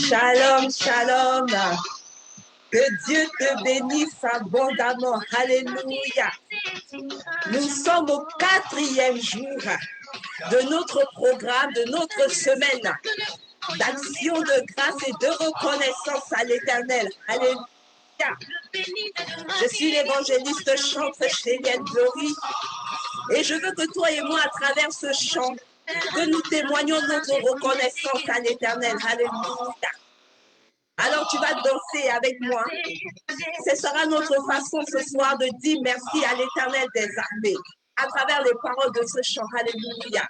Shalom, shalom. Que Dieu te bénisse abondamment. Alléluia. Nous sommes au 4e jour de notre programme, de notre semaine d'action de grâce et de reconnaissance à l'Éternel. Alléluia. Je suis l'évangéliste chantre Chélienne Glory et je veux que toi et moi, à travers ce chant, que nous témoignons notre reconnaissance à l'Éternel. Alléluia. Alors tu vas danser avec moi. Ce sera notre façon ce soir de dire merci à l'Éternel des armées à travers les paroles de ce chant. Alléluia.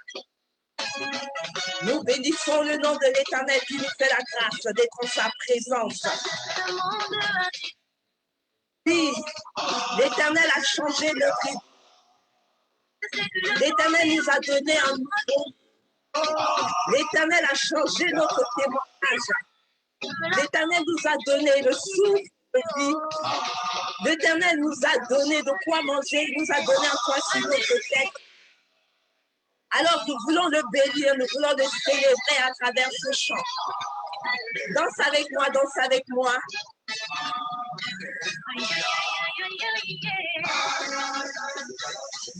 Nous bénissons le nom de l'Éternel qui nous fait la grâce d'être en sa présence. Oui, l'Éternel a changé notre vie. L'Éternel nous a donné un nouveau. L'Éternel a changé notre témoignage. L'Éternel nous a donné le souffle de vie. L'Éternel nous a donné de quoi manger. Il nous a donné un toit sur notre tête. Alors nous voulons le bénir, nous voulons le célébrer à travers ce chant. Danse avec moi, danse avec moi.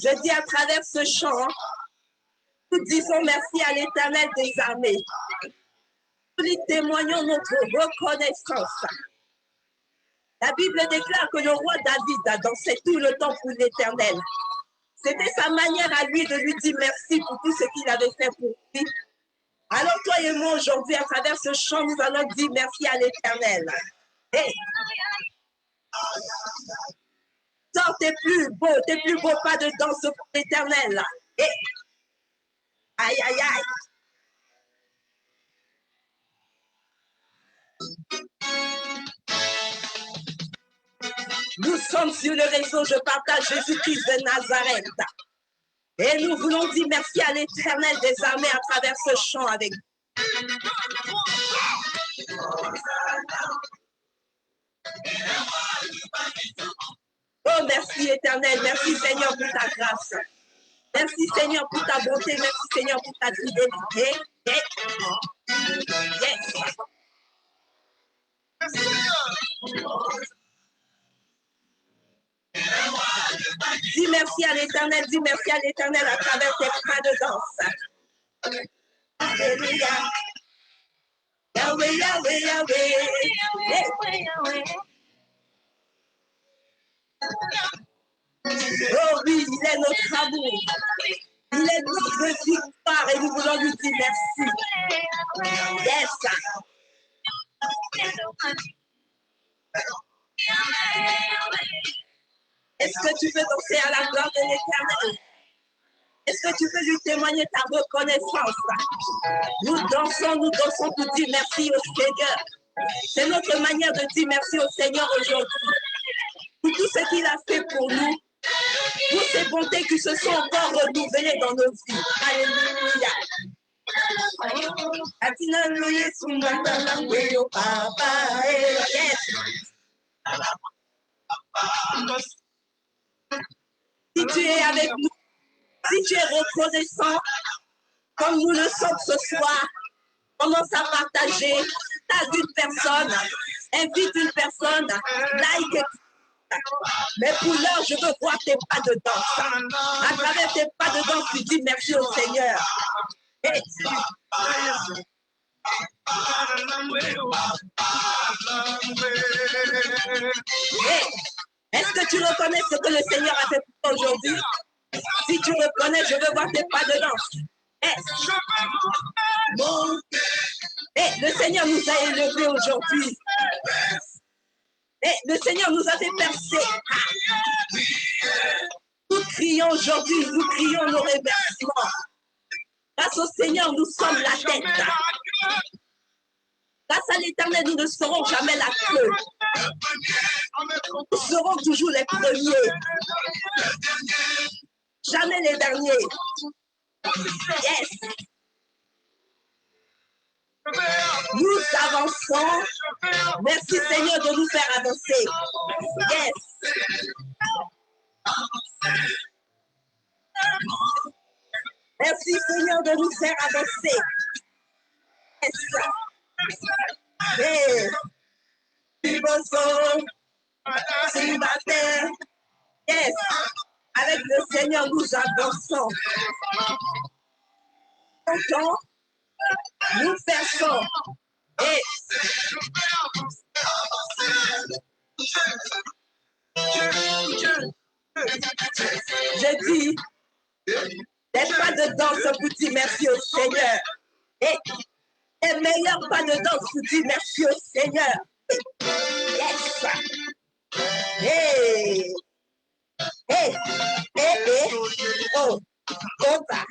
Je dis à travers ce chant, nous disons merci à l'Éternel des armées. Nous lui témoignons notre reconnaissance. La Bible déclare que le roi David a dansé tout le temps pour l'Éternel. C'était sa manière à lui de lui dire merci pour tout ce qu'il avait fait pour lui. Alors toi et moi aujourd'hui, à travers ce chant, nous allons dire merci à l'Éternel. Hey. Sors, t'es plus beau pas de danse pour l'Éternel. Hey. Aïe, aïe, aïe. Nous sommes sur le réseau Je partage Jésus-Christ de Nazareth. Et nous voulons dire merci à l'Éternel des armées à travers ce chant avec vous. Oh, merci Éternel, merci Seigneur pour ta grâce. Merci Seigneur pour ta bonté, merci Seigneur pour ta fidélité. Yes. Dis merci à l'Éternel, dis merci à l'Éternel à travers tes pas de danse. Alléluia. Yahweh, Yahweh, Yahweh. Yahweh. Oh oui, il est notre amour. Il est notre victoire et nous voulons lui dire merci. Yes. Est-ce que tu veux danser à la gloire de l'Éternel? Est-ce que tu veux lui témoigner ta reconnaissance? Nous dansons pour dire merci au Seigneur. C'est notre manière de dire merci au Seigneur aujourd'hui. Pour tout ce qu'il a fait pour nous, pour ses bontés qui se sont encore renouvelées dans nos vies. Alléluia. Si tu es avec nous, si tu es reconnaissant, comme nous le sommes ce soir, commence à partager, tag une personne, invite une personne, like. Mais pour l'heure, je veux voir tes pas de danse. À travers tes pas de danse, tu dis merci au Seigneur. Hey. Hey. Est-ce que tu reconnais ce que le Seigneur a fait pour toi aujourd'hui? Si tu reconnais, je veux voir tes pas de danse. Hey. Bon. Hey, le Seigneur nous a élevés aujourd'hui. Hey, le Seigneur nous a fait percer. Nous crions aujourd'hui, nous crions nos remerciements. Grâce au Seigneur, nous sommes la tête. Grâce à l'Éternel, nous ne serons jamais la queue. Nous serons toujours les premiers. Jamais les derniers. Yes. Nous avançons. Merci Seigneur de nous faire avancer. Yes. Merci Seigneur de nous faire avancer. reposons sur la terre. Yes. Avec le Seigneur, nous avançons. Longtemps, nous versons. Et je dis, n'aie pas de danse pour dire merci au Seigneur. Et les meilleurs pas de danse pour dire merci au Seigneur. Yes. Hey. Hey. Hey. Hey. Oh. Opa.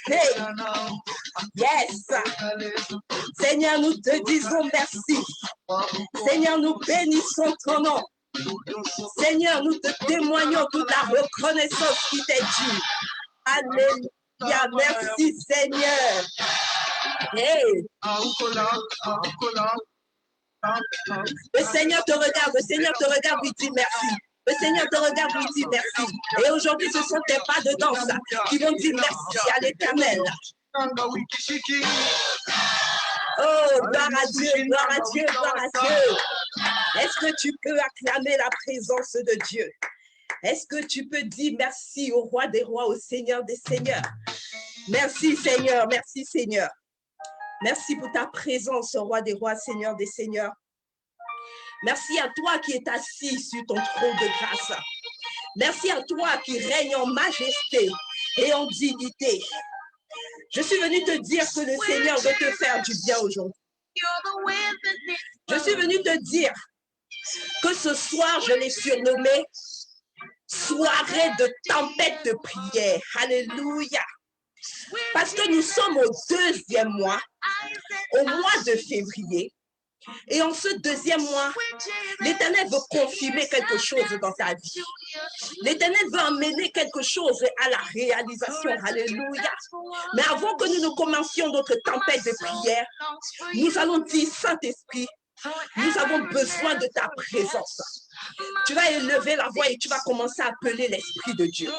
Hey. Yes. Seigneur, nous te disons merci. Seigneur, nous bénissons ton nom. Seigneur, nous te témoignons toute la reconnaissance qui t'est due. Alléluia. Merci, Seigneur. Hey. Le Seigneur te regarde, il dit merci. Le Seigneur te regarde, il dit merci. Et aujourd'hui, ce sont tes pas de danse qui vont dire merci à l'Éternel. Oh, gloire à Dieu, gloire à Dieu, gloire à Dieu. Est-ce que tu peux acclamer la présence de Dieu? Est-ce que tu peux dire merci au roi des rois, au Seigneur des seigneurs? Merci Seigneur, merci Seigneur. Merci pour ta présence, roi des rois, Seigneur des seigneurs. Merci à toi qui es assis sur ton trône de grâce. Merci à toi qui règne en majesté et en dignité. Je suis venue te dire que le Seigneur veut te faire du bien aujourd'hui. Je suis venue te dire que ce soir, je l'ai surnommé soirée de tempête de prière. Alléluia. Parce que nous sommes au deuxième mois, au mois de février. Et en ce deuxième mois, l'Éternel veut confirmer quelque chose dans ta vie. L'Éternel veut emmener quelque chose à la réalisation. Alléluia. Mais avant que nous ne commencions notre tempête de prière, nous allons dire, Saint-Esprit, nous avons besoin de ta présence. Tu vas élever la voix et tu vas commencer à appeler l'Esprit de Dieu.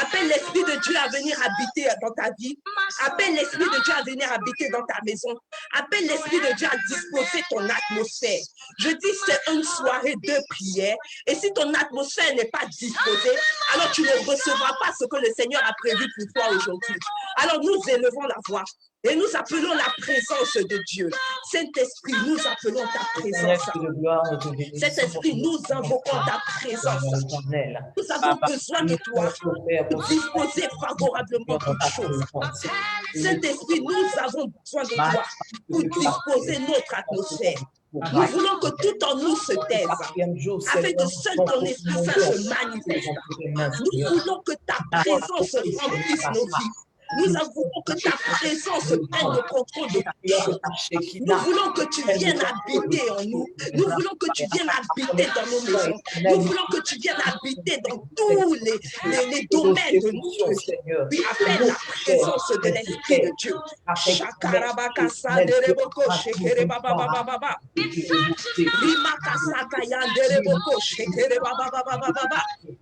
Appelle l'Esprit de Dieu à venir habiter dans ta vie. Appelle l'Esprit de Dieu à venir habiter dans ta maison. Appelle l'Esprit de Dieu à disposer ton atmosphère. Je dis, c'est une soirée de prière. Et si ton atmosphère n'est pas disposée, alors tu ne recevras pas ce que le Seigneur a prévu pour toi aujourd'hui. Alors nous élevons la voix. Et nous appelons la présence de Dieu. Saint-Esprit, nous appelons ta présence. Saint-Esprit, nous invoquons ta présence. Nous avons besoin de toi pour disposer favorablement toutes choses. Saint-Esprit, nous avons besoin de toi pour disposer notre atmosphère. Nous voulons que tout en nous se taise, afin que seul ton Esprit Saint se manifeste. Nous voulons que ta présence remplisse nos vies. Nous voulons que ta présence prenne le contrôle de tout. Nous voulons que tu viennes habiter en nous. Nous voulons que tu viennes habiter dans nos maisons. Nous voulons que tu viennes habiter dans tous les domaines de notre vie. Oui, appelle la présence de l'Esprit de Dieu.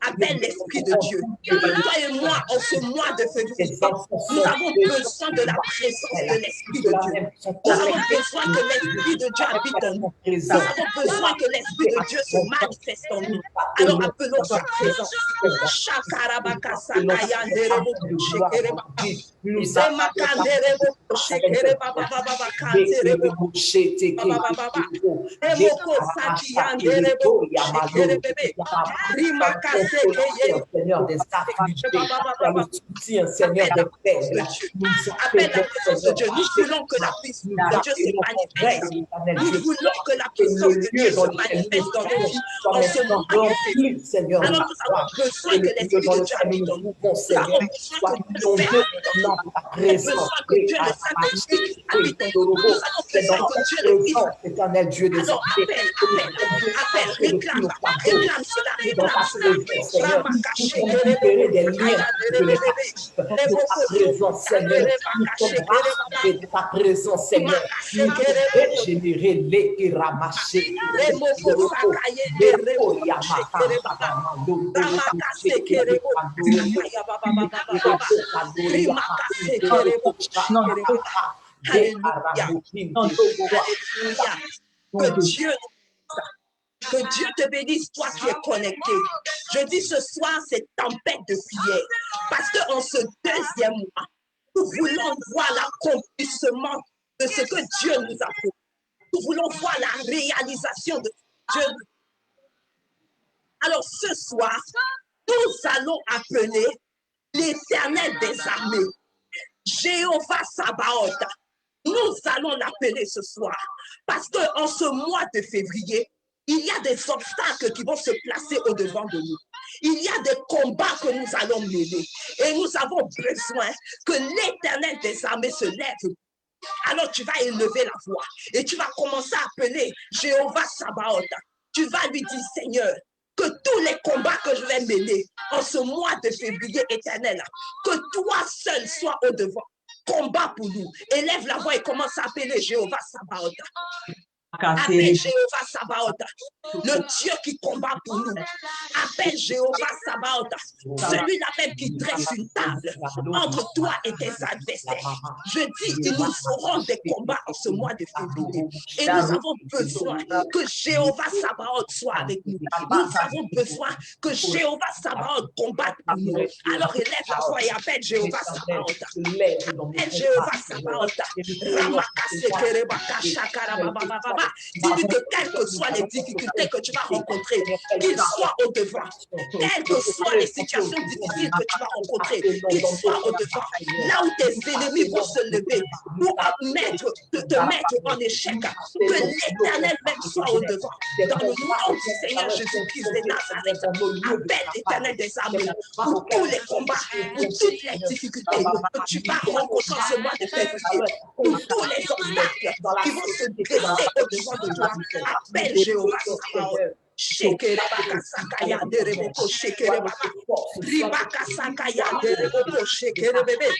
Appelle l'Esprit de Dieu. Toi et moi, en ce mois de février, nous avons besoin de la présence de l'Esprit de Dieu. Nous avons besoin que l'Esprit de Dieu habite en nous. Nous avons besoin que l'Esprit de Dieu se manifeste en nous. Alors appelons sa présence. Seigneur des paix. Appelle la présence de Dieu. Nous voulons que la puissance de Dieu se manifeste. Nous voulons que la puissance de Dieu se manifeste dans nos vies en ce moment. Alors nous avons besoin que l'Esprit de Dieu habite en nous. Nous avons besoin que Dieu le Saint-Esprit habite en nous. Nous avons besoin que Dieu le Fils. Alors appelle, réclame cela, réclame cela. Présence, Seigneur, de ta présence, Seigneur, nous régénérer les ramachés, Alléluia. Alléluia. Que Dieu te bénisse, toi qui es connecté. Je dis ce soir, c'est tempête de prière. Parce qu'en ce deuxième mois, nous voulons voir l'accomplissement de ce que Dieu nous a fait. Nous voulons voir la réalisation de ce que Dieu nous a fait. Alors ce soir, nous allons appeler l'Éternel des armées, Jéhovah Sabaoth. Nous allons l'appeler ce soir parce qu'en ce mois de février, il y a des obstacles qui vont se placer au-devant de nous. Il y a des combats que nous allons mener et nous avons besoin que l'Éternel des armées se lève. Alors tu vas élever la voix et tu vas commencer à appeler Jéhovah Sabaoth. Tu vas lui dire, Seigneur, que tous les combats que je vais mener en ce mois de février éternel, que toi seul sois au-devant. Combat pour nous. Élève la voix et commence à appeler Jéhovah Sabaoth. Appelle Jéhovah Sabaoth, le Dieu qui combat pour nous. Appelle Jéhovah Sabaoth, celui-là même qui dresse une table entre toi et tes adversaires. Je dis, ils nous auront des combats en ce mois de février. Et nous avons besoin que Jéhovah Sabaoth soit avec nous. Nous avons besoin que Jéhovah Sabaoth combatte pour nous. Alors élève la voix et appelle Jéhovah Sabaoth. Appelle Jéhovah Sabaoth. Dis-lui que quelles que soient les difficultés que tu vas rencontrer, qu'il soit au-devant. Quelles que soient les situations difficiles que tu vas rencontrer, qu'il soit au-devant. Là où tes ennemis vont se lever pour te mettre en échec, que l'Éternel même soit au-devant. Dans le nom du Seigneur Jésus-Christ de Nazareth, appelle l'Éternel des armées pour tous les combats, pour toutes les difficultés que tu vas rencontrer en ce mois de février, pour tous les obstacles qui vont se dresser au-devant de toi. Appelle Jéhovah Sabaoth. Shekerabaka sakaya dereboko shekerebaka. Ribaka sakaya dereboko shekerebebe.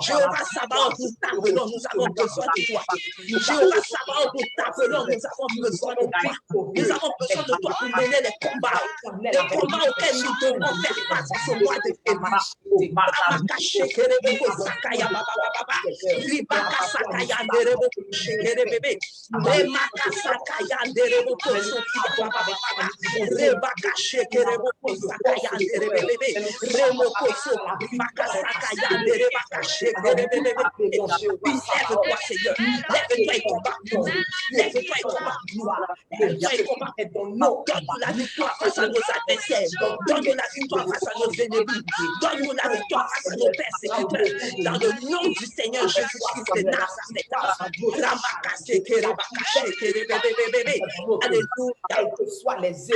Jéhovah Sabaoth, nous t'appelons, nous avons besoin de toi. Jéhovah Sabaoth, nous t'appelons, nous avons besoin de toi. Nous avons besoin de toi pour mener les combats auxquels nous devons faire face à ce mois de février. Ribaka shekereboko sakaya baba baba. Ribaka sakaya dereboko shekerebebe. Remaka sakaya dereboko sakaya baba baba. Rebaka shekereboko sakaya derebebe. Remoko ribaka sakaya derebaka shekerebebe. Lève-toi, Seigneur. Lève-toi et combat. Lève-toi et combat. Lève-toi et combat. Donne-nous la victoire face à nos adversaires. Donne-nous la victoire face à nos ennemis. Donne-nous la victoire face à nos persécuteurs. Dans le nom du Seigneur Jésus-Christ de Nazareth.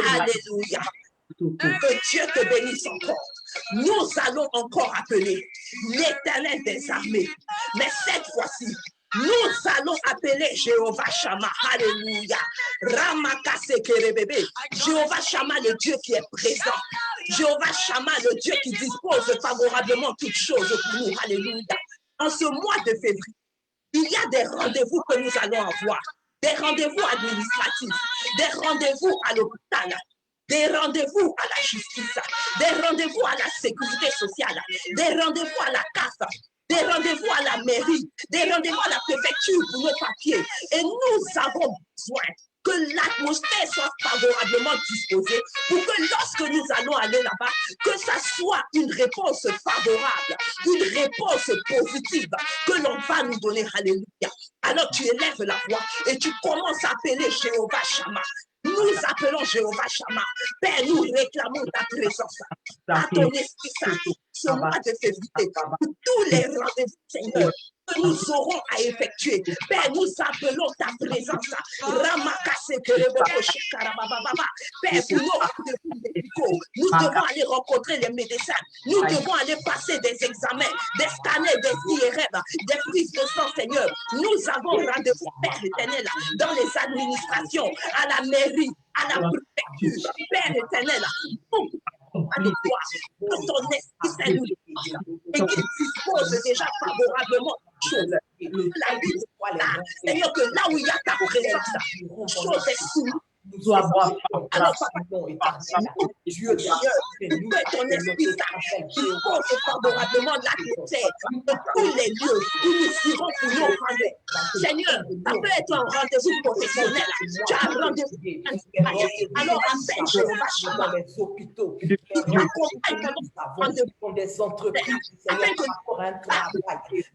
Alléluia. Que Dieu te bénisse encore. Nous allons encore appeler l'Éternel des armées. Mais cette fois-ci, nous allons appeler Jéhovah Shammah. Alléluia. Ramakasekerebebe. Jéhovah Shammah, le Dieu qui est présent. Jéhovah Shammah, le Dieu qui dispose favorablement toutes choses pour nous. Alléluia. En ce mois de février, il y a des rendez-vous que nous allons avoir. Des rendez-vous administratifs, des rendez-vous à l'hôpital, des rendez-vous à la justice, des rendez-vous à la sécurité sociale, des rendez-vous à la CAF, des rendez-vous à la mairie, des rendez-vous à la préfecture pour nos papiers. Et nous avons besoin que l'atmosphère soit favorablement disposée pour que lorsque nous allons aller là-bas, que ça soit une réponse favorable, une réponse positive que l'on va nous donner. Alléluia. Alors tu élèves la voix et tu commences à appeler Jéhovah Shammah. Nous appelons Jéhovah Shammah. Père, nous réclamons ta présence, à ton esprit saint, ce mois de février, pour tous les rendez-vous, Seigneur, que nous aurons à effectuer. Père, nous appelons ta présence. Père, pour nos rendez-vous médicaux, nous devons aller rencontrer les médecins. Nous devons aller passer des examens, des scanners, des IRM, des prises de sang, Seigneur. Nous avons rendez-vous, Père éternel, dans les administrations, à la mairie, à la préfecture. Père éternel, de toi, que ton esprit Saint nous et qu'il dispose déjà favorablement choses. La vie, Seigneur, que là où il y a ta présence, chose est soumise. Alors, papa, Dieu, que ton esprit dispose favorablement l'atmosphère de tous les lieux où nous irons pour nos rendez-vous. Seigneur, ça peut être un rendez-vous professionnel. Tu as un rendez-vous. Alors, appelle Jéhovah Shammah. Il t'accompagne dans des entreprises, Seigneur, par rapport à un travail.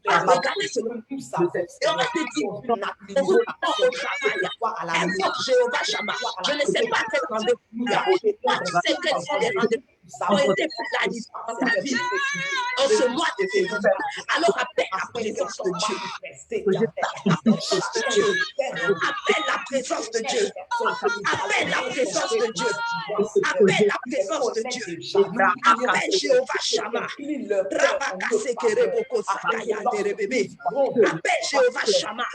Regardez ce que nous savons. Et on va te dire, au travail, invoque Jéhovah Shammah. Je ne sais pas quel rendez-vous il y a. Moi, tu sais quels sont les rendez-vous ont été planifiés dans ta vie en ce mois de février. Alors appelle la présence de Dieu. Appelle la présence de Dieu. Appelle la présence de Dieu. Appelle la présence de Dieu. Appelle Jéhovah Shammah. Appelle Jéhovah Shammah.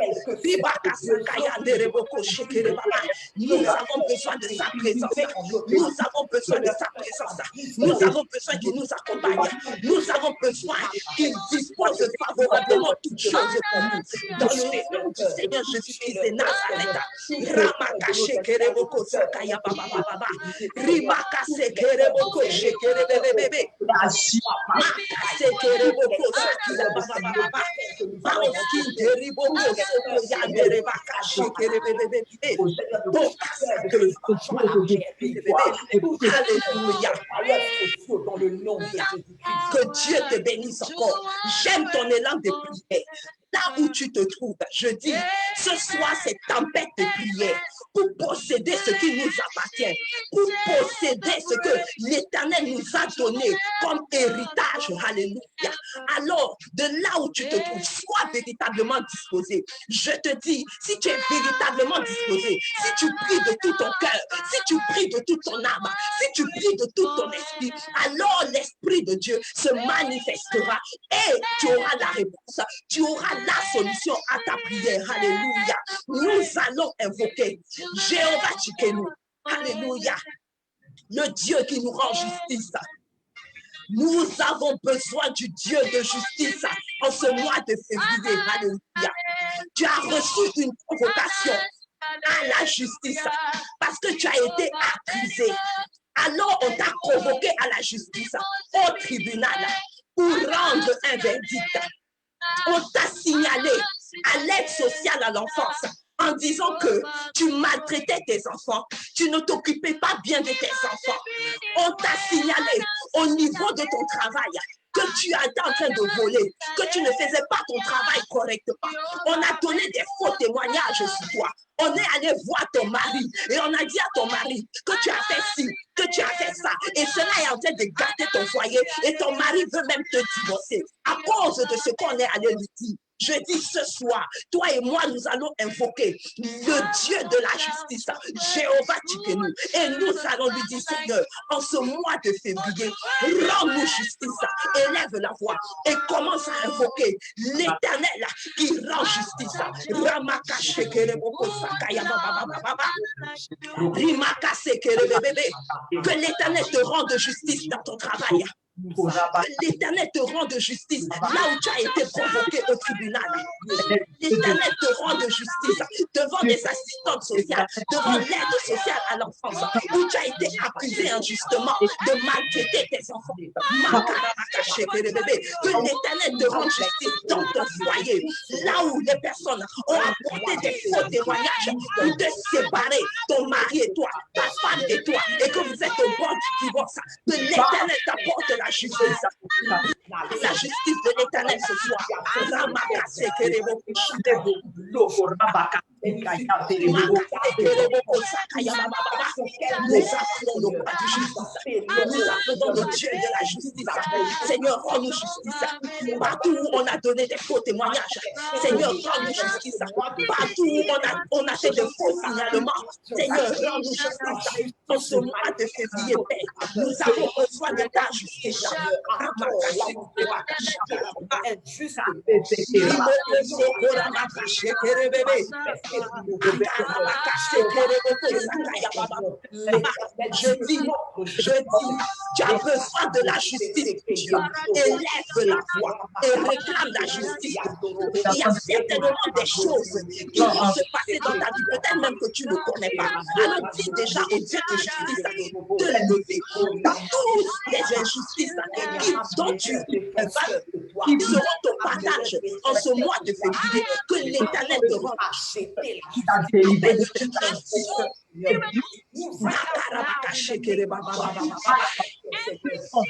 Nous avons besoin de sa présence. Nous avons besoin de sa présence. Nous avons besoin qu'il nous accompagne. Nous avons besoin qu'il dispose favorablement toutes choses pour nous. Dans le nom du Seigneur Jésus-Christ de Nazareth. Ramakache kereboko sakaya baba baba. Rimakase kereboko shekerebebebe. Makase kereboko sakaya baba baba. Baroski deriboko sokoya derebaka shekerebebebe. Alléluia. Dans le nom de Jésus-Christ. Que Dieu te bénisse encore. J'aime ton élan de prière. Là où tu te trouves, je dis, ce soir, c'est tempête de prière pour posséder ce qui nous appartient, pour posséder ce que l'Éternel nous a donné comme héritage. Alléluia. Alors, de là où tu te trouves, sois véritablement disposé. Je te dis, si tu es véritablement disposé, si tu pries de tout ton cœur, si tu pries de toute ton âme, si tu pries de tout ton esprit, alors l'Esprit de Dieu se manifestera et tu auras la réponse, tu auras la solution à ta prière. Alléluia. Nous allons invoquer Jéhovah Tsidkenu. Alléluia. Le Dieu qui nous rend justice. Nous avons besoin du Dieu de justice en ce mois de février. Alléluia. Tu as reçu une convocation à la justice parce que tu as été accusé. Alors on t'a convoqué à la justice, au tribunal, pour rendre un verdict. On t'a signalé à l'aide sociale à l'enfance en disant que tu maltraitais tes enfants, tu ne t'occupais pas bien de tes enfants. On t'a signalé au niveau de ton travail que tu étais en train de voler, que tu ne faisais pas ton travail correctement. On a donné des faux témoignages sur toi. On est allé voir ton mari et on a dit à ton mari que tu as fait ci, que tu as fait ça. Et cela est en train de gâter ton foyer et ton mari veut même te divorcer à cause de ce qu'on est allé lui dire. Je dis ce soir, toi et moi, nous allons invoquer le Dieu de la justice, Jéhovah Tsidkenu. Et nous allons lui dire, Seigneur, en ce mois de février, rends-nous justice, élève la voix et commence à invoquer l'Éternel qui rend justice. Que l'Éternel te rende justice dans ton travail. Que l'Éternel te rende justice là où tu as été convoqué au tribunal. L'Éternel te rende justice devant des assistantes sociales, devant l'aide sociale à l'enfance, où tu as été accusé injustement de maltraiter tes enfants. Que l'Éternel te rende justice dans ton foyer, là où les personnes ont apporté des faux témoignages pour te séparer, ton mari et toi, ta femme et toi, et que vous êtes au bord du divorce. Que l'Éternel t'apporte la justice de l'Éternel ce soir. Nous appelons le Dieu de la justice. Seigneur, rends-nous justice. Partout où on a donné des faux témoignages, Seigneur, rends-nous justice. Partout où on a fait de faux signalements, Seigneur, rends-nous justice. En ce mois de février, Père, nous avons besoin de ta justice. Je dis, tu as besoin de la justice. Élève la voix et réclame la justice. Il y a certainement des choses qui vont se passer dans ta vie, peut-être même que tu ne connais pas. Alors dis déjà au Dieu de justice de lever toutes les injustices dont tu qui seront ton partage en ce mois de février, que l'Éternel te rende.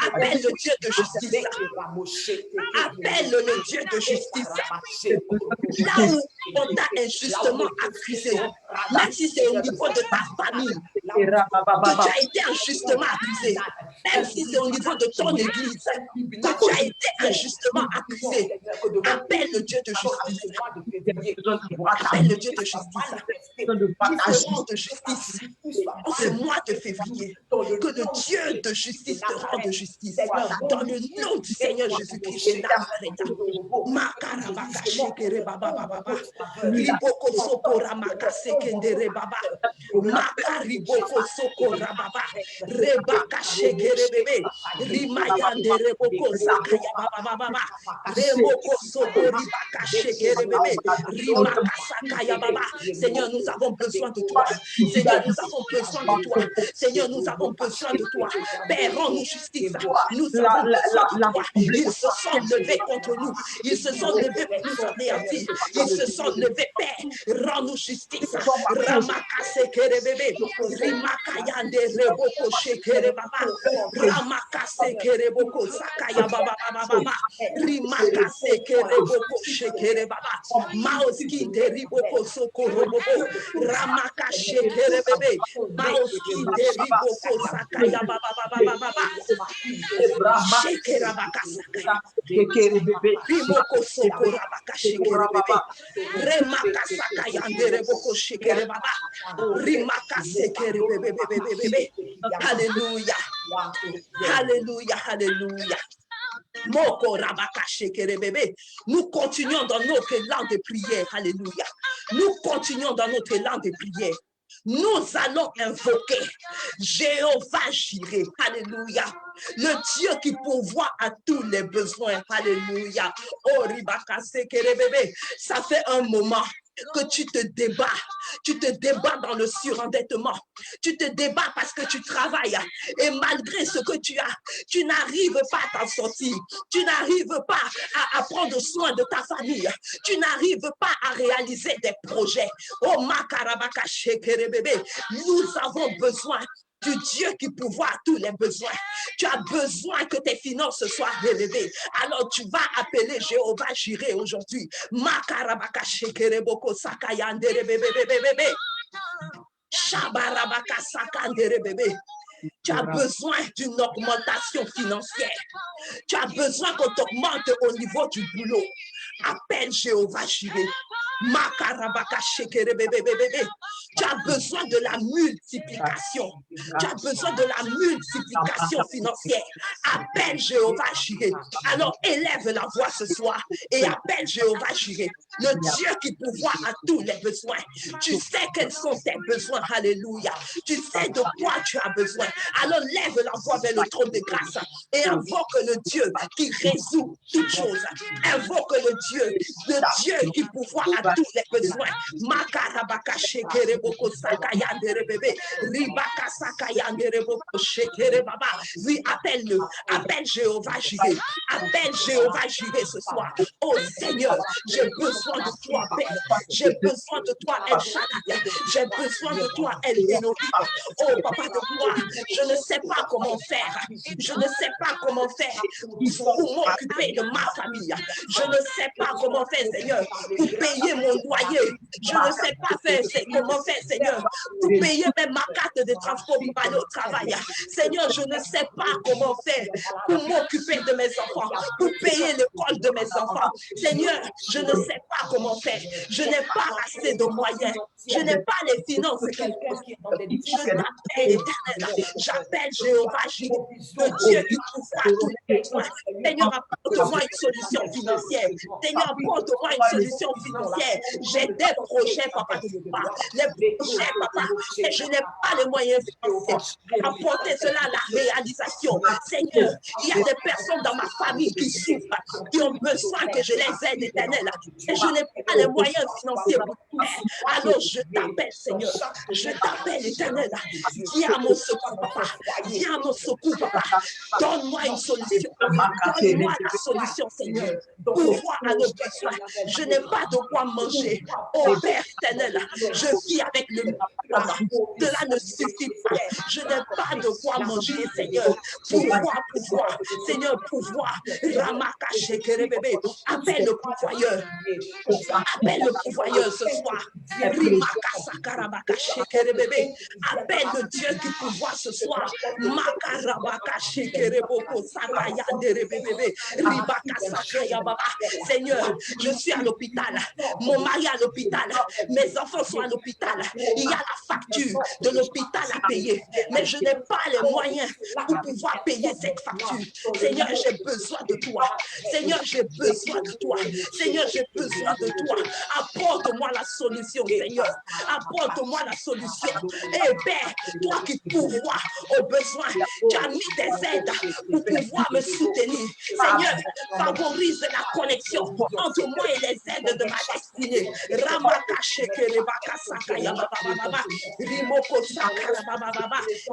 Appelle le Dieu de justice. Appelle le Dieu de justice. Là où on t'a injustement accusé, même si c'est au niveau de ta famille, que tu as été injustement accusé, même si c'est au niveau de ton église, que tu as été injustement accusé, appelle le Dieu de justice. Appelle le Dieu de justice. Différence de justice en ce mois de février. Que le Dieu de justice te rende justice. Dans le nom du Seigneur Jésus-Christ. Seigneur, nous avons besoin de toi. Seigneur, nous avons besoin de toi. Seigneur, nous avons besoin de toi. Père, rends-nous justice. Nous avons besoin de toi. Ils se sont levés contre nous. Ils se sont levés pour nous anéantir. Ils se sont levés, Père. Rends-nous justice. Ramakase kerebebe. Rimakayande reboko shekere baba. Ramakase kereboko sakaya baba baba. Rimakase kereboko shekere baba. Maoski deriboko sokoro bobo. Ramakashe kerebebe. Maoski deriboko sakaya baba baba baba. Shekera baka sakaya. Rimoko sokora baka shekere bebe. Remaka sakaya andereboko shekere baba. Rimaka sekere bebe bebe bebe. Alléluia. Alléluia. Alléluia. Moko rabaka shekere bébé. Nous continuons dans notre élan de prière. Alléluia. Nous continuons dans notre élan de prière. Nous allons invoquer Jéhovah Jireh. Alléluia. Le Dieu qui pourvoit à tous les besoins. Alléluia. Oh, ribaka sekere bébé. Ça fait un moment que tu te débats dans le surendettement, tu te débats parce que tu travailles et malgré ce que tu as, tu n'arrives pas à t'en sortir, tu n'arrives pas à prendre soin de ta famille, tu n'arrives pas à réaliser des projets. Oh makarabaka shekere bébé, nous avons besoin du Dieu qui pourvoit à tous les besoins. Tu as besoin que tes finances soient relevées. Alors tu vas appeler Jéhovah Jireh aujourd'hui. Makarabaka shekereboko sakayandere bébé bébé bébé. Shabarabaka sakandere bébé. Tu as besoin d'une augmentation financière. Tu as besoin qu'on t'augmente au niveau du boulot. Appelle Jéhovah Jireh. Makarabaka shekere bébé bébé. Tu as besoin de la multiplication. Tu as besoin de la multiplication financière. Appelle Jéhovah Jireh. Alors élève la voix ce soir et appelle Jéhovah Jireh, le Dieu qui pourvoit à tous les besoins. Tu sais quels sont tes besoins. Alléluia. Tu sais de quoi tu as besoin. Alors lève la voix vers le trône de grâce et invoque le Dieu qui résout toutes choses. Invoque le Dieu qui pourvoit à tous les besoins. Makarabaka shekere boko sakayandere bébé. Ribaka sakayandere boko shekere baba. Oui, appelle-le. Appelle Jéhovah Jireh. Appelle Jéhovah Jireh ce soir. Oh Seigneur, j'ai besoin de toi, Père. J'ai besoin de toi, El Shaddai. J'ai besoin de toi, El Elohim. Oh Papa de moi, je ne sais pas comment faire. Je ne sais pas comment faire pour m'occuper de ma famille. Je ne sais pas comment faire, Seigneur, pour payer mon loyer. Je ne sais pas comment faire fait, Seigneur, pour payer même ma carte de transport pour aller au travail. Seigneur, je ne sais pas comment faire pour m'occuper de mes enfants, pour payer l'école de mes enfants. Seigneur, je ne sais pas comment faire. Je n'ai pas assez de moyens. Je n'ai pas les finances qu'il faut. Je t'appelle éternel. J'appelle Jéhovah Jireh, le Dieu qui pourvoit tous les besoins. Seigneur, apporte-moi une solution financière. Seigneur, apporte-moi une solution financière. J'ai des projets, papa, de pouvoir. Les projets, papa, et je n'ai pas les moyens financiers. Apporter cela à la réalisation. Seigneur, il y a des personnes dans ma famille qui souffrent, qui ont besoin que je les aide, éternel. Et je n'ai pas les moyens financiers pour tout. Alors je t'appelle, Seigneur. Je t'appelle, éternel. Viens à mon secours, papa. Viens à mon secours, papa. Donne-moi une solution. Donne-moi la solution, Seigneur. Pourvoir à nos besoins. Je n'ai pas de quoi manger. Oh Père éternel, je vis avec le minimum. Cela ne suffit pas. Je n'ai pas de quoi manger, Seigneur. Pouvoir. Seigneur, pouvoir. Ramakache bébé. Appelle le pourvoyeur. Appelle le pourvoyeur ce soir. Bébé. Appelle le Dieu qui pourvoit ce soir. Seigneur, je suis à l'hôpital. Mon mari est à l'hôpital. Mes enfants sont à l'hôpital. Il y a la facture de l'hôpital à payer. Mais je n'ai pas les moyens pour pouvoir payer cette facture. Seigneur, j'ai besoin de toi. Seigneur, j'ai besoin de toi. Seigneur, j'ai besoin de toi. Apporte-moi la solution, Seigneur. Apporte-moi la solution. Eh Père, toi qui pourvois aux besoins, tu as mis des aides pour pouvoir me soutenir. Seigneur, favorise la connexion entre moi et les aides de ma destinée.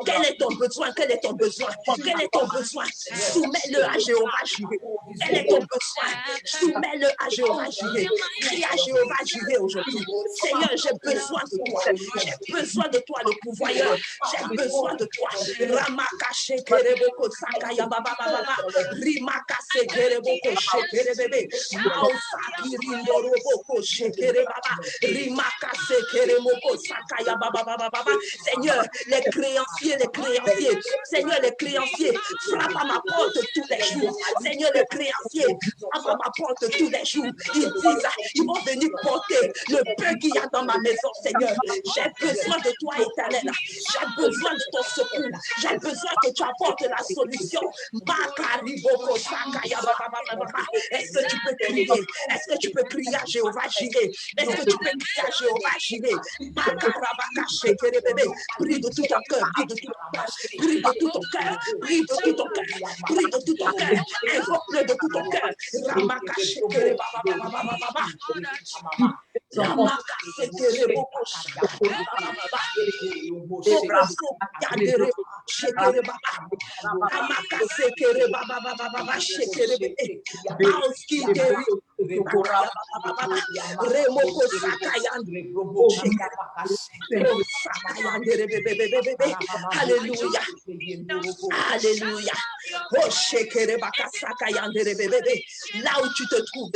Quel est ton besoin? Quel est ton besoin? Quel est ton besoin? Soumets-le à Jéhovah Jireh. Quel est ton besoin? Soumets-le à Jéhovah Jireh. Crie à Jéhovah Jireh aujourd'hui. Seigneur, j'ai besoin de toi. J'ai besoin de toi, le pourvoyeur. J'ai besoin de toi. Ramakache kereboko sakaya baba baba. Rimakase kereboko shekere bebe. Mausaki rindoroboko shekere baba. Rimakase keremoko sakaya baba baba baba. Seigneur, les créanciers. Seigneur, les créanciers frappent à ma porte tous les jours. Seigneur, les créanciers frappent à ma porte tous les jours. Ils disent, ils vont venir porter le peu qu'il y a dans ma maison, Seigneur. J'ai besoin de toi, éternel. J'ai besoin de ton secours. J'ai besoin que tu apportes la solution. Est-ce que tu peux crier? Est-ce que tu peux crier à Jéhovah Jireh? Est-ce que tu peux crier à Jéhovah Jireh? Prie de tout ton cœur, prie de tout ton cœur, prie de tout ton cœur, prie de tout ton cœur, prie de tout ton cœur, invoque-le de tout ton cœur. Alléluia. Alléluia. Là où tu te trouves,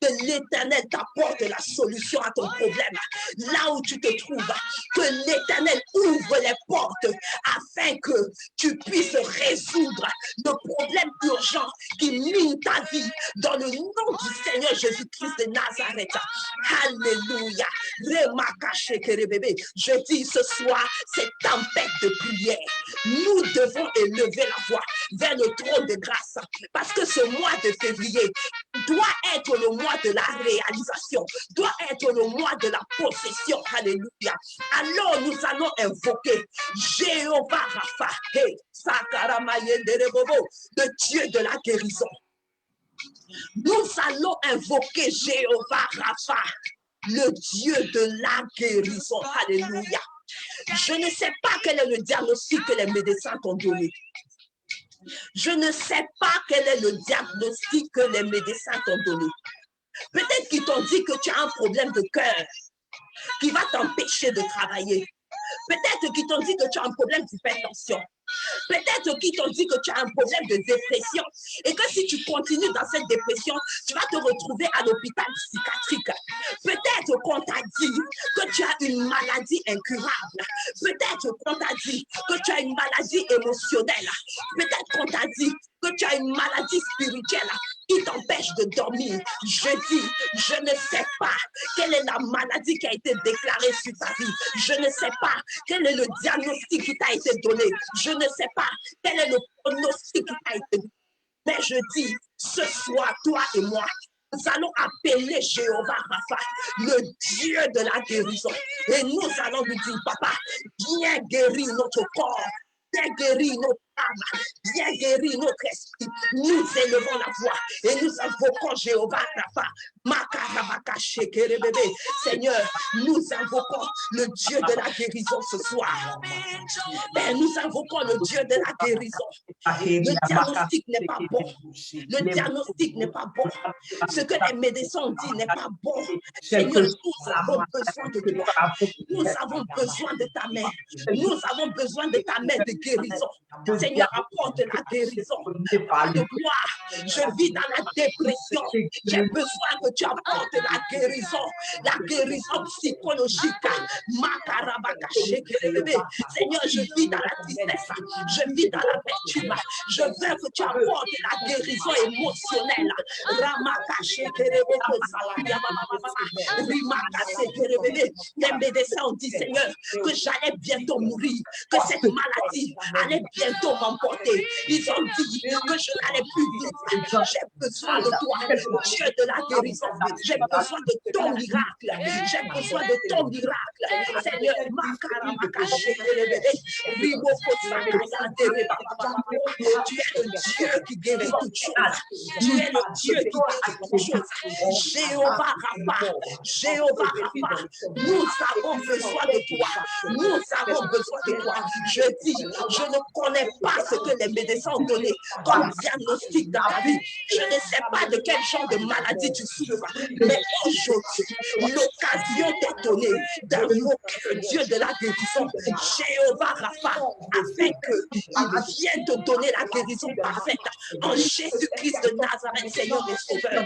que l'Éternel t'apporte la solution à ton problème. Là où tu te trouves, que l'Éternel ouvre les portes afin que tu puisses résoudre le problème urgent qui mine ta vie dans le nom du Seigneur Jésus-Christ de Nazareth. Alléluia. Je dis ce soir, cette tempête de prière, nous devons élever la voix vers le trône de grâce parce que ce mois de février doit être le mois de la réalisation, doit être le mois de la possession. Alléluia. Alors nous allons invoquer Jéhovah Rapha, le Dieu de la guérison. Nous allons invoquer Jéhovah Rapha, le Dieu de la guérison. Alléluia. Je ne sais pas quel est le diagnostic que les médecins t'ont donné. Je ne sais pas quel est le diagnostic que les médecins t'ont donné. Peut-être qu'ils t'ont dit que tu as un problème de cœur qui va t'empêcher de travailler. Peut-être qu'ils t'ont dit que tu as un problème d'hypertension. Peut-être qu'ils t'ont dit que tu as un problème de dépression et que si tu continues dans cette dépression, tu vas te retrouver à l'hôpital psychiatrique. Peut-être qu'on t'a dit que tu as une maladie incurable. Peut-être qu'on t'a dit que tu as une maladie émotionnelle. Peut-être qu'on t'a dit que tu as une maladie spirituelle qui t'empêche de dormir. Je dis, je ne sais pas quelle est la maladie qui a été déclarée sur ta vie. Je ne sais pas quel est le diagnostic qui t'a été donné. Je ne sais pas quel est le pronostic qui t'a été donné. Mais je dis, ce soir, toi et moi, nous allons appeler Jéhovah Rapha, le Dieu de la guérison. Et nous allons lui dire, papa, viens guérir notre corps, viens guérir notre âme, viens guérir notre esprit. Nous élevons la voix et nous invoquons Jéhovah Rapha. Seigneur, nous invoquons le Dieu de la guérison ce soir. Père, nous invoquons le Dieu de la guérison. Le diagnostic n'est pas bon. Le diagnostic n'est pas bon. Ce que les médecins disent n'est pas bon. Seigneur, nous avons besoin de toi. Nous avons besoin de ta main. Nous avons besoin de ta main de guérison. Seigneur, apporte la guérison. Pas de gloire. Je vis dans la dépression. J'ai besoin que tu apportes la guérison psychologique. Seigneur, je vis dans la tristesse. Je vis dans la vertu. Je veux que tu apportes la guérison émotionnelle. Les médecins ont dit, Seigneur, que j'allais bientôt mourir, que cette maladie allait bientôt m'emporter. Ils ont dit que je n'allais plus vivre. J'ai besoin de toi, Dieu de la guérison. J'ai besoin de ton miracle. J'ai besoin de ton miracle. Seigneur, tu es le Dieu qui guérit toutes choses. Tu es le Dieu qui guérit toutes choses. Jéhovah Rapha, Jéhovah Rapha, nous avons besoin de toi. Nous avons besoin de toi. Je dis, je ne connais pas ce que les médecins ont donné comme diagnostic dans ta vie. Je ne sais pas de quel genre de maladie tu souffres. Mais aujourd'hui, l'occasion t'est donnée d'invoquer le Dieu de la guérison, Jéhovah Rapha, afin qu'il vienne te donner la guérison parfaite en Jésus-Christ de Nazareth, Seigneur et Sauveur.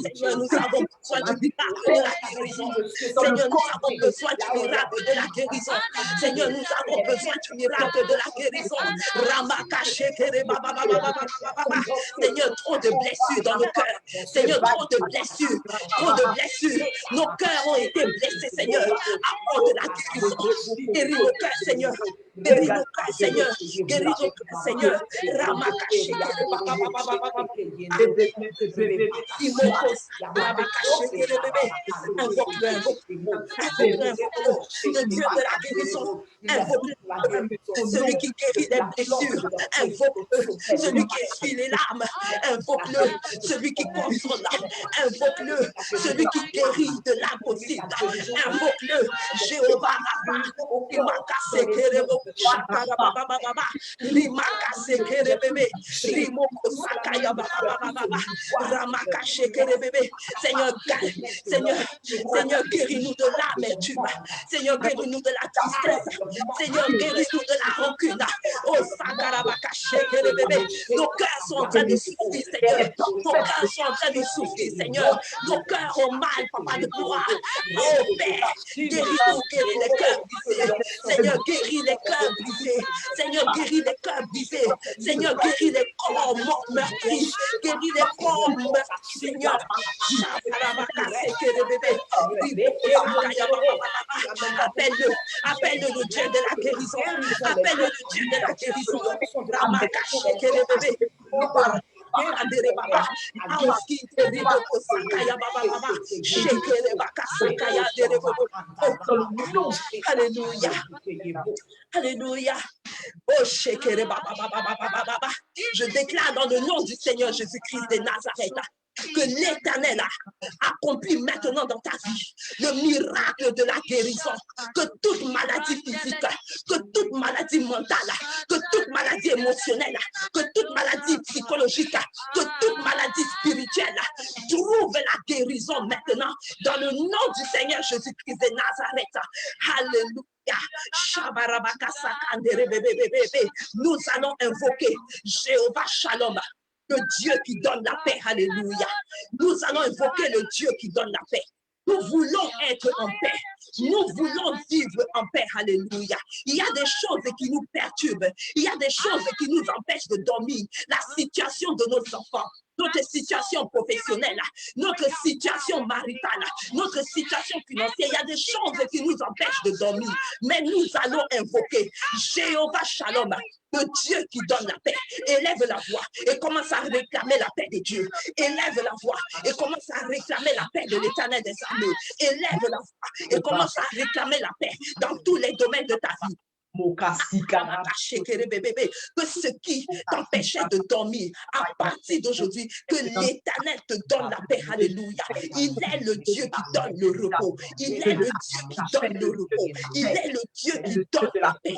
Seigneur, nous avons besoin du miracle de la guérison. Seigneur, nous avons besoin du miracle de la guérison. Seigneur, nous avons besoin du miracle de la guérison. Seigneur, trop de blessures dans nos cœurs. Seigneur, trop de blessures. Trop de blessures. Nos cœurs ont été blessés, Seigneur. Apporte la guérison. Guéris nos cœurs, Seigneur. Guéris nos cœurs, Seigneur. Guéris nos cœurs, Seigneur. Le Dieu de la guérison, invoque-le. Celui qui guérit les blessures, invoque-le. Celui qui essuie les larmes, invoque-le. Celui qui console, invoque-le. Celui qui guérit de l'impossible, invoque-le. Jéhovah Rapha, Seigneur, guéris-nous de l'amertume. Seigneur, guéris-nous de la tristesse. Seigneur, guéris-nous de la rancune. Oh, nos cœurs sont en train de souffrir, Seigneur. Nos cœurs sont en train de souffrir, Seigneur. Nos cœurs ont mal, Papa de gloire. Oh, Père, guéris-nous, guéris les cœurs brisés. Seigneur, guéris les cœurs brisés. Seigneur, guéris les cœurs brisés. Seigneur, guéris les corps meurtris. Guéris les corps meurtris, Seigneur. Appelle-le, appelle-le le Dieu de la guérison. Appelle-le le Dieu de la guérison. Alléluia. Alléluia. Oh, je déclare dans le nom du Seigneur Jésus-Christ de Nazareth que l'Éternel accomplit maintenant dans ta vie le miracle de la guérison, que toute maladie physique, que toute maladie mentale, que toute maladie émotionnelle, que toute maladie psychologique, que toute maladie spirituelle trouve la guérison disons maintenant, dans le nom du Seigneur Jésus-Christ de Nazareth, alléluia, nous allons invoquer Jéhovah Shalom, le Dieu qui donne la paix, alléluia. Nous allons invoquer le Dieu qui donne la paix. Nous voulons être en paix. Nous voulons vivre en paix. Alléluia. Il y a des choses qui nous perturbent. Il y a des choses qui nous empêchent de dormir. La situation de nos enfants, notre situation professionnelle, notre situation maritale, notre situation financière. Il y a des choses qui nous empêchent de dormir. Mais nous allons invoquer Jéhovah Shalom, le Dieu qui donne la paix. Élève la voix et commence à réclamer la paix de Dieu. Élève la voix et commence à réclamer la paix de l'Éternel des armées. Élève la voix et commence à réclamer la paix dans tous les domaines de ta vie. Que ce qui t'empêchait de dormir à partir d'aujourd'hui, que l'Éternel te donne la paix. Alléluia. Il est le Dieu qui donne le repos. Il est le Dieu qui donne le repos. Il est le Dieu qui donne la paix.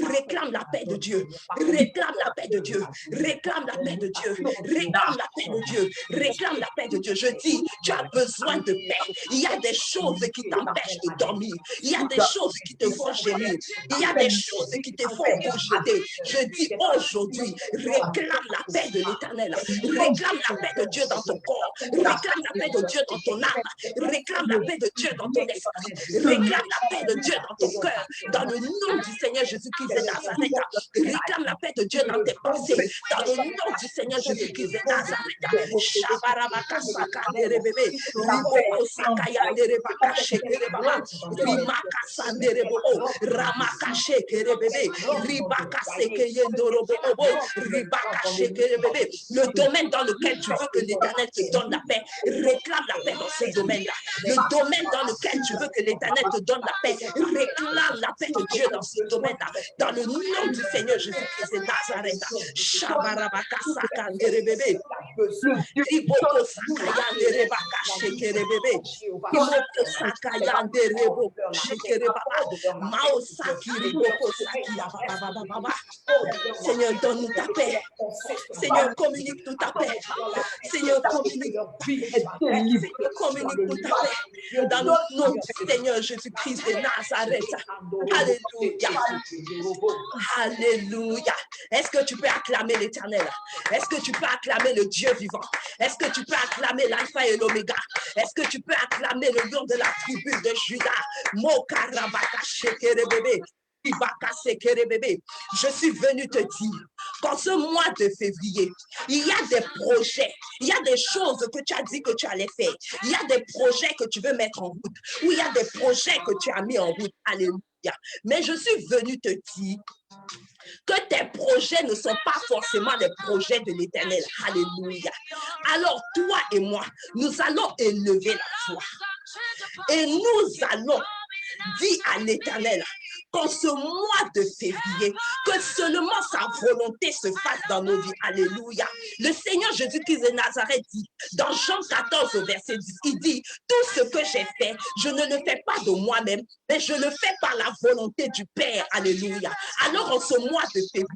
Réclame la paix de Dieu. Réclame la paix de Dieu. Réclame la paix de Dieu. Réclame la paix de Dieu. Réclame la paix de Dieu. Je dis, tu as besoin de paix. Il y a des choses qui t'empêchent de dormir. Il y a des choses qui te font gémir. Il y a des choses qui te font rejeter. Je dis aujourd'hui, réclame la paix de l'Éternel. Réclame la paix de Dieu dans ton corps. Réclame la paix de Dieu dans ton âme. Réclame la paix de Dieu dans ton esprit. Réclame la paix de Dieu dans ton cœur. Dans le nom du Seigneur Jésus-Christ de Nazareth. Réclame la paix de Dieu dans tes pensées. Dans le nom du Seigneur Jésus-Christ de Nazareth. Shabarabaka sakandere bébé. Riboko sakayandere baka shekere baba. Rimaka sandere bobo. Ramaka shekere bébé. Ribaka sekeye ndoro bobo. Ribaka shekere bébé. Le domaine dans lequel tu veux que l'Éternel te donne la paix, réclame la paix dans ce domaine-là. Le domaine dans lequel tu veux que l'Éternel te donne la paix, réclame la paix de Dieu dans ce domaine-là. Dans le nom du Seigneur Jésus-Christ de Nazareth. Shabarabaka sakandere bébé. Riboko sakayandere baka shekere bébé. Riboko sakayandere boko shekere baba. Mao saki riboko saki baba. Seigneur, donne-nous ta paix. Seigneur, communique-nous ta paix. Seigneur, communique-nous ta paix. Dans le nom du Seigneur Jésus-Christ de Nazareth. Alléluia. Alléluia. Est-ce que tu peux acclamer l'Éternel? Est-ce que tu peux acclamer le Dieu vivant? Est-ce que tu peux acclamer l'Alpha et l'Oméga? Est-ce que tu peux acclamer le lion de la tribu de Judas? Mokarabaka shekere bébé. Je suis venu te dire qu'en ce mois de février, il y a des projets, il y a des choses que tu as dit que tu allais faire, il y a des projets que tu veux mettre en route, ou il y a des projets que tu as mis en route. Alléluia. Mais je suis venu te dire que tes projets ne sont pas forcément les projets de l'Éternel. Alléluia. Alors toi et moi, nous allons élever la voix et nous allons dire à l'Éternel qu'en ce mois de février, que seulement sa volonté se fasse dans nos vies. Alléluia. Le Seigneur Jésus-Christ de Nazareth dit, dans Jean 14, verset 10, il dit, tout ce que j'ai fait, je ne le fais pas de moi-même, mais je le fais par la volonté du Père. Alléluia. Alors en ce mois de février,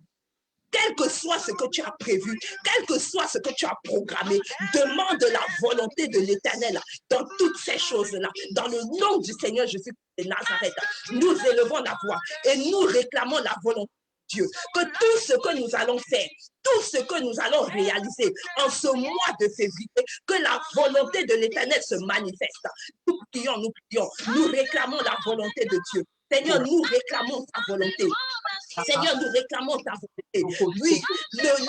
quel que soit ce que tu as prévu, quel que soit ce que tu as programmé, demande la volonté de l'Éternel dans toutes ces choses-là. Dans le nom du Seigneur Jésus de Nazareth, nous élevons la voix et nous réclamons la volonté de Dieu. Que tout ce que nous allons faire, tout ce que nous allons réaliser en ce mois de février, que la volonté de l'Éternel se manifeste. Nous prions, nous réclamons la volonté de Dieu. Seigneur, nous réclamons ta volonté. Seigneur, nous réclamons ta volonté. Oui,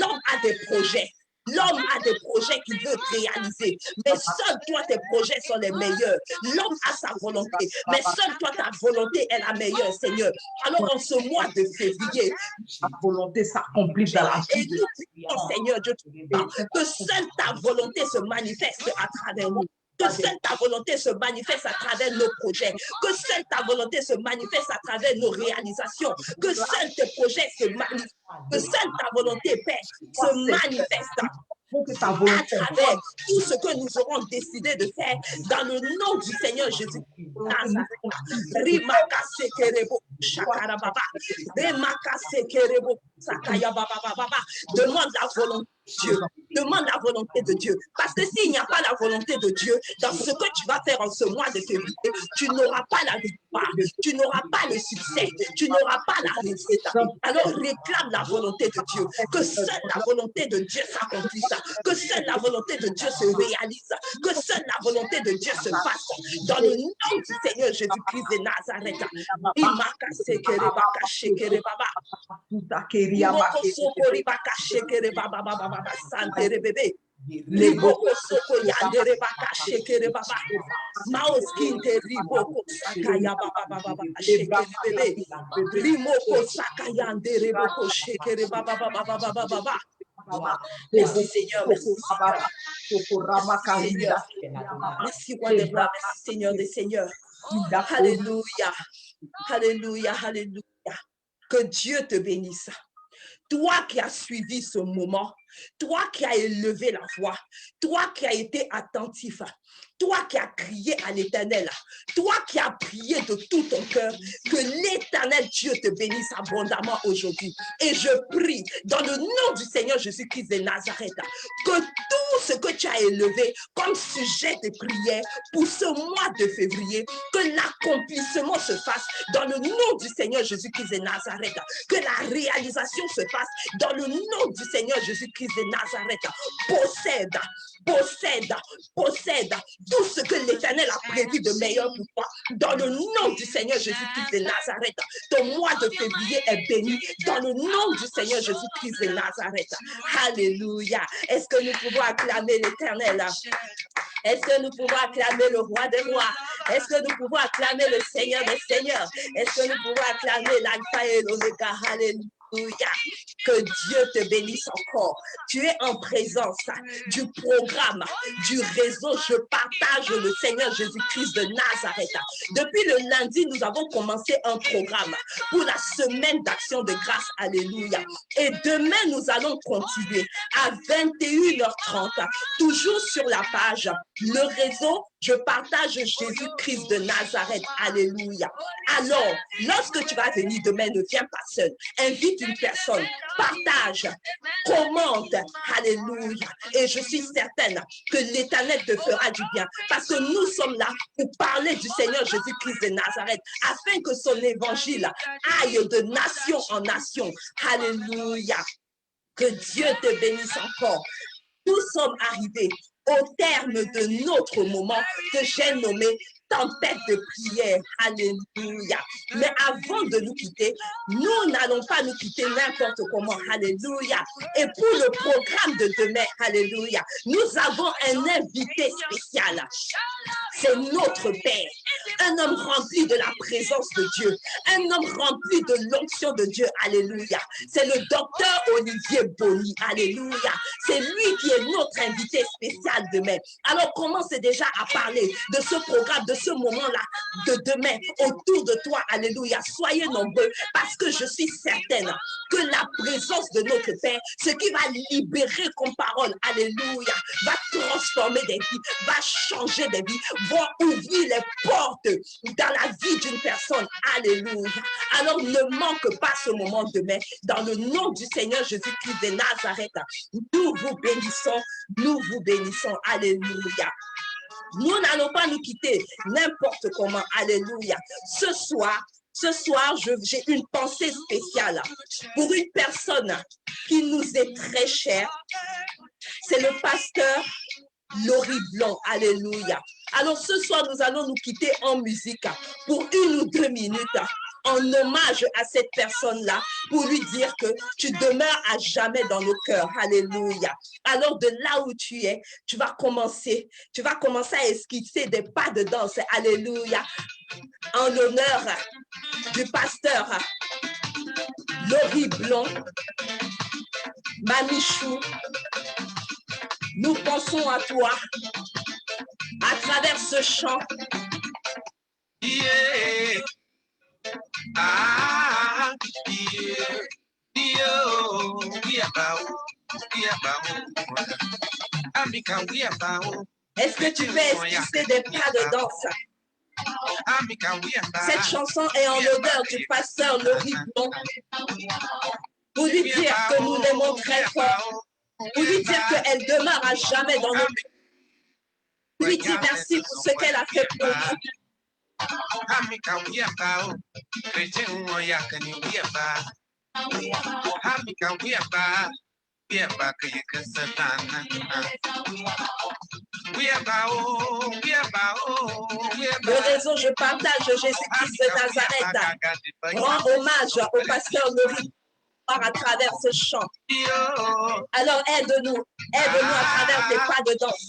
l'homme a des projets. L'homme a des projets qu'il veut réaliser, mais seul toi, tes projets sont les meilleurs. L'homme a sa volonté, mais seul toi, ta volonté est la meilleure, Seigneur. Alors, en ce mois de février, ta volonté s'accomplit dans la vie. Et nous prions, Seigneur Dieu, que seule ta volonté se manifeste à travers nous. Que seule ta volonté se manifeste à travers nos projets. Que seule ta volonté se manifeste à travers nos réalisations. Que seuls tes projets se manifestent. Que seule ta volonté, Père, se manifeste à travers tout ce que nous aurons décidé de faire dans le nom du Seigneur Jésus. Rimaka sekerebo shakarababa. Remaka sekerebo Demande la volonté de Dieu. Demande la volonté de Dieu. Parce que s'il n'y a pas la volonté de Dieu, dans ce que tu vas faire en ce mois de février, tu n'auras pas la victoire, tu n'auras pas le succès, tu n'auras pas la réussite. Alors réclame la volonté de Dieu. Que seule la volonté de Dieu s'accomplisse. Que seule la volonté de Dieu se réalise. Que seule la volonté de Dieu se fasse. Dans le nom du Seigneur Jésus-Christ de Nazareth. Riboko soko yandere baka shekere baba. Maos kinte riboko sakaya baba baba shekere bebe. Rimoko sakayandere boko shekere baba baba baba baba. Merci Seigneur, merci Seigneur. Merci roi des rois, merci Seigneur des seigneurs. Alléluia, alléluia, alléluia. Que Dieu te bénisse. Toi qui as suivi ce moment, toi qui as élevé la voix, toi qui as été attentif, toi qui as crié à l'Éternel, toi qui as prié de tout ton cœur, que l'Éternel Dieu te bénisse abondamment aujourd'hui. Et je prie dans le nom du Seigneur Jésus-Christ de Nazareth, que tout ce que tu as élevé comme sujet de prière pour ce mois de février, que l'accomplissement se fasse dans le nom du Seigneur Jésus-Christ de Nazareth, que la réalisation se fasse dans le nom du Seigneur Jésus-Christ de Nazareth. Possède, possède, possède tout ce que l'Éternel a prévu de meilleur pour toi. Dans le nom du Seigneur Jésus-Christ de Nazareth, ton mois de février est béni. Dans le nom du Seigneur Jésus-Christ de Nazareth. Alléluia. Est-ce que nous pouvons acclamer l'Éternel? Est-ce que nous pouvons acclamer le roi des rois? Est-ce que nous pouvons acclamer le Seigneur des seigneurs? Est-ce que nous pouvons acclamer l'Alpha et l'Oméga? Alléluia. Que Dieu te bénisse encore. Tu es en présence du programme, du réseau. Je partage le Seigneur Jésus-Christ de Nazareth. Depuis le lundi, nous avons commencé un programme pour la semaine d'action de grâce. Alléluia. Et demain, nous allons continuer à 21h30, toujours sur la page Le réseau. Je partage Jésus-Christ de Nazareth. Alléluia. Alors, lorsque tu vas venir demain, ne viens pas seul. Invite une personne. Partage. Commente. Alléluia. Et je suis certaine que l'Éternel te fera du bien. Parce que nous sommes là pour parler du Seigneur Jésus-Christ de Nazareth. Afin que son évangile aille de nation en nation. Alléluia. Que Dieu te bénisse encore. Nous sommes arrivés au terme de notre moment que j'ai nommé tempête de prière. Alléluia. Mais avant de nous quitter, nous n'allons pas nous quitter n'importe comment. Alléluia. Et pour le programme de demain, alléluia, nous avons un invité spécial. C'est notre Père. Un homme rempli de la présence de Dieu. Un homme rempli de l'onction de Dieu. Alléluia. C'est le docteur Olivier Boni. Alléluia. C'est lui qui est notre invité spécial demain. Alors commence déjà à parler de ce programme, de ce moment-là, de demain, autour de toi. Alléluia. Soyez nombreux parce que je suis certaine que la présence de notre Père, ce qui va libérer comme parole, alléluia, va transformer des vies, va changer des vies, va ouvrir les portes dans la vie d'une personne. Alléluia. Alors ne manque pas ce moment demain. Dans le nom du Seigneur Jésus-Christ de Nazareth, nous vous bénissons, nous vous bénissons. Alléluia. Nous n'allons pas nous quitter n'importe comment. Alléluia. Ce soir, j'ai une pensée spéciale pour une personne qui nous est très chère. C'est le pasteur Laurie Blanc. Alléluia. Alors ce soir, nous allons nous quitter en musique pour 1 ou 2 minutes en hommage à cette personne-là pour lui dire que tu demeures à jamais dans nos cœurs. Alléluia. Alors de là où tu es, tu vas commencer à esquisser des pas de danse. Alléluia. En l'honneur du pasteur Laurie Blanc, Mamichou, nous pensons à toi à travers ce chant. Yeah. Ah, yeah. Yo, Est-ce que tu veux esquisser des pas de danse? Cette chanson est en l'honneur du pasteur Laurie Blanc. pour lui dire que nous l'aimons très fort, pour lui dire qu'elle demeure à jamais dans nos cœurs. Lui dire merci pour ce qu'elle a fait pour nous. Le réseau Je partage Jésus-Christ de Nazareth rend hommage au pasteur Laurie à travers ce chant. Alors aide-nous à travers tes pas de danse.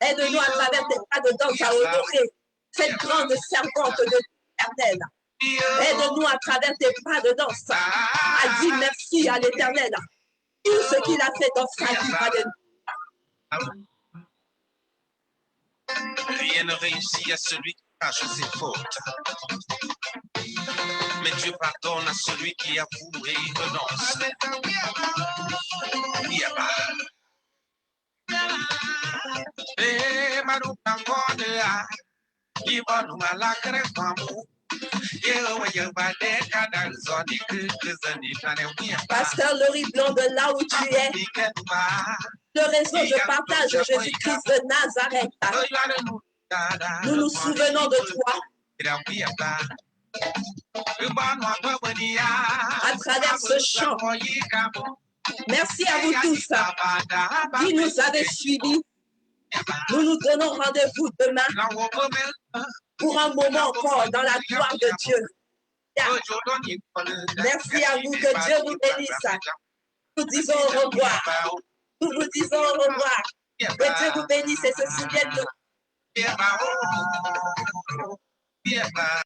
Aide-nous à travers tes pas de danse à honorer cette grande servante de l'Éternel. Aide-nous à travers tes pas de danse à dire merci à l'Éternel. Tout ce qu'il a fait dans sa vie. Alléluia. Rien ne réussit à celui qui cache ses fautes. Mais Dieu pardonne à celui qui avoue et renonce. Pasteur Laurie Blanc, de là où tu es, le réseau Je partage Jésus-Christ de Nazareth. Nous nous souvenons de toi à travers ce chant. Merci à vous tous qui nous avez suivis. Nous nous donnons rendez-vous demain pour un moment encore dans la gloire de Dieu. Merci à vous, que Dieu vous bénisse. Nous disons au revoir. Nous vous disons au revoir. Que Dieu vous bénisse et se souvienne de vous.